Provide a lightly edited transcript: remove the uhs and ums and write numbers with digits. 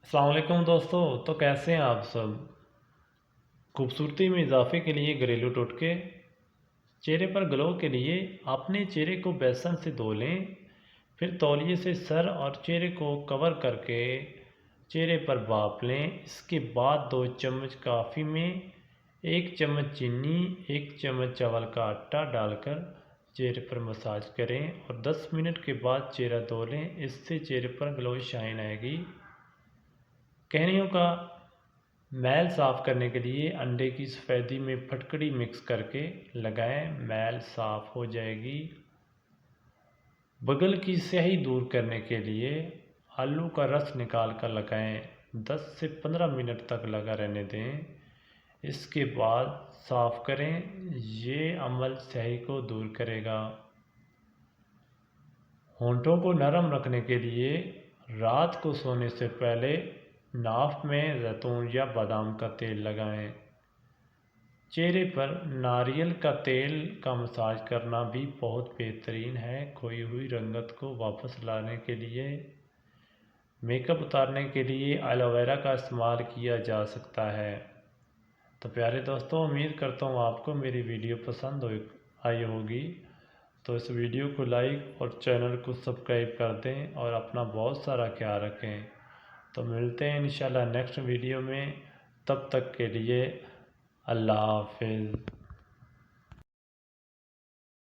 अस्सलाम वालेकुम दोस्तों। तो कैसे हैं आप सब। खूबसूरती में इजाफे के लिए घरेलू टोटके। चेहरे पर ग्लो के लिए अपने चेहरे को बेसन से धो लें, फिर तौलिए से सर और चेहरे को कवर करके चेहरे पर भाप लें। इसके बाद 2 चम्मच कॉफ़ी में 1 चम्मच चीनी, 1 चम्मच चावल का आटा डालकर चेहरे पर मसाज करें और 10 मिनट के बाद चेहरा धो लें। इससे चेहरे पर ग्लो शाइन आएगी। कहनियों का मैल साफ़ करने के लिए अंडे की सफ़ेदी में फटकड़ी मिक्स करके लगाएं, मैल साफ़ हो जाएगी। बगल की स्याही दूर करने के लिए आलू का रस निकाल कर लगाएं, 10 से 15 मिनट तक लगा रहने दें। इसके बाद साफ़ करें, ये अमल स्याही को दूर करेगा। होंठों को नरम रखने के लिए रात को सोने से पहले नाक में जैतून या बादाम का तेल लगाएं। चेहरे पर नारियल का तेल का मसाज करना भी बहुत बेहतरीन है। खोई हुई रंगत को वापस लाने के लिए मेकअप उतारने के लिए एलोवेरा का इस्तेमाल किया जा सकता है। तो प्यारे दोस्तों, उम्मीद करता हूँ आपको मेरी वीडियो पसंद आई होगी। तो इस वीडियो को लाइक और चैनल को सब्सक्राइब कर दें और अपना बहुत सारा ख्याल रखें। तो मिलते हैं इंशाल्लाह नेक्स्ट वीडियो में। तब तक के लिए अल्लाह हाफिज़।